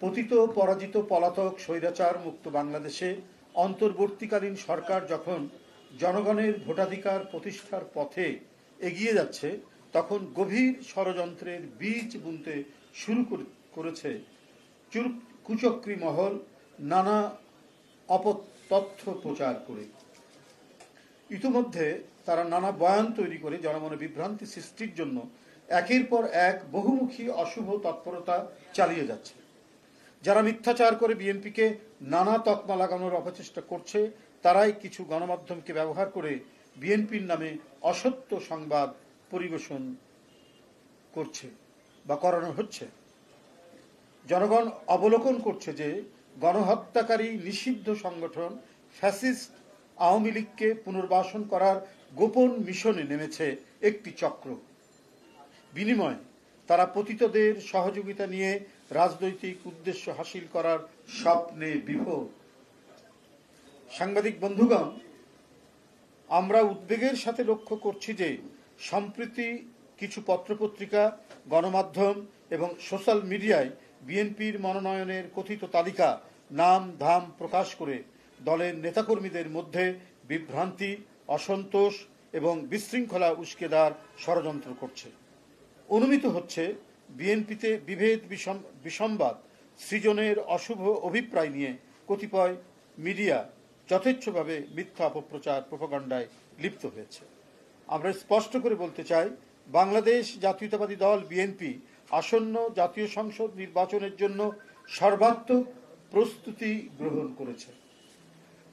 পতিত পরাজিত পলাতক স্বৈরাচার মুক্ত বাংলাদেশে অন্তর্বর্তীকালীন সরকার যখন জনগণের ভোটাধিকার প্রতিষ্ঠার পথে এগিয়ে যাচ্ছে, তখন গভীর ষড়যন্ত্রের বীজ বুনতে শুরু করেছে কুচক্রী মহল নানা অপতথ্য প্রচার করে। ইতিমধ্যে তারা নানা বয়ান তৈরি করে জনমনে বিভ্রান্তি সৃষ্টির জন্য একের পর এক বহুমুখী অশুভ তৎপরতা চালিয়ে যাচ্ছে। যারা মিথ্যাচার করে বিএনপিকে নানা তকমা লাগানোর অপচেষ্টা করছে, তারাই কিছু গণমাধ্যমকে ব্যবহার করে বিএনপির নামে অসত্য সংবাদ পরিবেশন করছে বা করানো হচ্ছে। জনগণ অবলোকন করছে যে গণহত্যাকারী নিষিদ্ধ সংগঠন ফ্যাসিস্ট আওয়ামী লীগকে পুনর্বাসন করার গোপন মিশনে নেমেছে একটি চক্র। বিনিময়ে তারা পতিতদের সহযোগিতা নিয়ে রাজনৈতিক উদ্দেশ্য হাসিল করার স্বপ্নে বিভোর। সাংবাদিক বন্ধুগণ, আমরা উদ্বেগের সাথে লক্ষ্য করছি যে সম্প্রতি কিছু পত্রপত্রিকা, গণমাধ্যম এবং সোশ্যাল মিডিয়ায় বিএনপির মনোনয়নের কথিত তালিকা নাম ধাম প্রকাশ করে দলের নেতাকর্মীদের মধ্যে বিভ্রান্তি, অসন্তোষ এবং বিশৃঙ্খলা উস্কে দেওয়ার ষড়যন্ত্র করছে। অনুমিত হচ্ছে বিএনপিতে বিভেদ বিসম্বাদ সৃজনের অশুভ অভিপ্রায় নিয়ে কতিপয় মিডিয়া যথেচ্ছভাবে মিথ্যা অপপ্রচার প্রোপাগান্ডায় লিপ্ত হয়েছে। আমরা স্পষ্ট করে বলতে চাই, বাংলাদেশ জাতীয়তাবাদী দল বিএনপি আসন্ন জাতীয় সংসদ নির্বাচনের জন্য সর্বাত্মক প্রস্তুতি গ্রহণ করেছে।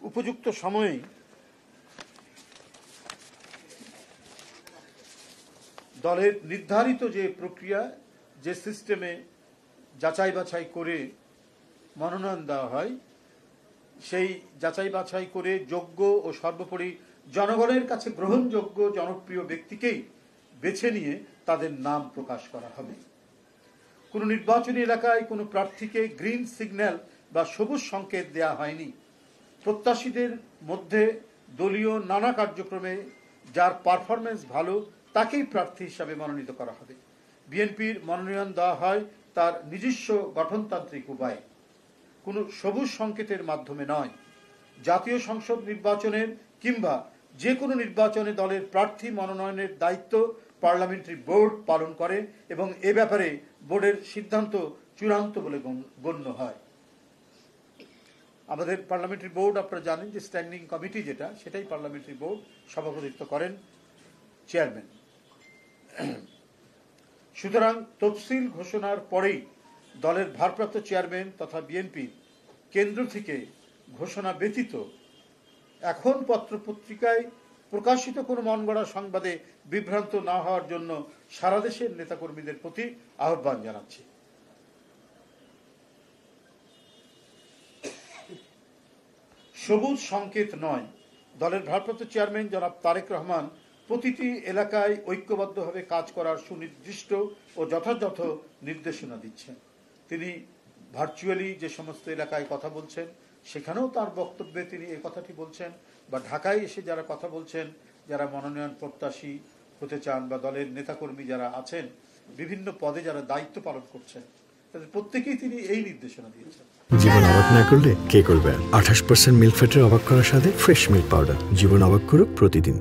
উপযুক্ত সময়েই দলের নির্ধারিত যে প্রক্রিয়া, যে সিস্টেমে যাচাই বাছাই করে মনোনয়ন দেওয়া হয়, সেই যাচাই বাছাই করে যোগ্য ও সর্বোপরি জনগণের কাছে গ্রহণযোগ্য জনপ্রিয় ব্যক্তিকেই বেছে নিয়ে তাদের নাম প্রকাশ করা হবে। কোনো নির্বাচনী এলাকায় কোনো প্রার্থীকে গ্রিন সিগন্যাল বা সবুজ সংকেত দেয়া হয়নি। প্রত্যাশীদের মধ্যে দলীয় নানা কার্যক্রমে যার পারফরমেন্স ভালো তাকেই প্রার্থী হিসাবে মনোনীত করা হবে। বিএনপির মনোনয়ন দেওয়া হয় তার নিজস্ব গঠনতান্ত্রিক উপায়ে, কোনো সবুজ সংকেতের মাধ্যমে নয়। জাতীয় সংসদ নির্বাচনের কিংবা যে কোনো নির্বাচনে দলের প্রার্থী মনোনয়নের দায়িত্ব পার্লামেন্টারি বোর্ড পালন করে এবং এ ব্যাপারে বোর্ডের সিদ্ধান্ত চূড়ান্ত বলে গণ্য হয়। আমাদের পার্লামেন্টারি বোর্ড, আপনারা জানেন যে স্ট্যান্ডিং কমিটি যেটা, সেটাই পার্লামেন্টারি বোর্ড সভাপতিত্ব করেন চেয়ারম্যান। সুতরাং তফসিল ঘোষণার পরেই দলের ভারপ্রাপ্ত চেয়ারম্যান তথা বিএনপি কেন্দ্র থেকে ঘোষণা ব্যতীত এখন পত্রপত্রিকায় প্রকাশিত কোনো মনগড়া সংবাদে বিভ্রান্ত না হওয়ার জন্য সারা দেশের নেতাকর্মীদের প্রতি আহ্বান জানাচ্ছি। সবুজ সংকেত নয়, দলের ভারপ্রাপ্ত চেয়ারম্যান জনাব তারেক রহমান প্রতিটি এলাকায় ঐক্যবদ্ধভাবে কাজ করার সুনির্দিষ্ট ও যথাযথ নির্দেশনা দিচ্ছেন। তিনি ভার্চুয়ালি যে সমস্ত এলাকায় কথা বলছেন, সেখানেও তার বক্তব্যে তিনি এই কথাটি বলছেন, বা ঢাকায় এসে যারা কথা বলছেন, যারা মনোনয়ন প্রত্যাশী হতে চান বা দলের নেতাকর্মী যারা আছেন, বিভিন্ন পদে যারা দায়িত্ব পালন করছেন, তাদের প্রত্যেকেই তিনি এই নির্দেশনা দিয়েছেন। জীবন অবাক না করলে কে করবে? 28% মিল্ক ফ্যাটের অবাক করার সাথে ফ্রেশ মিল্ক পাউডার। জীবন অবাক করুক প্রতিদিন।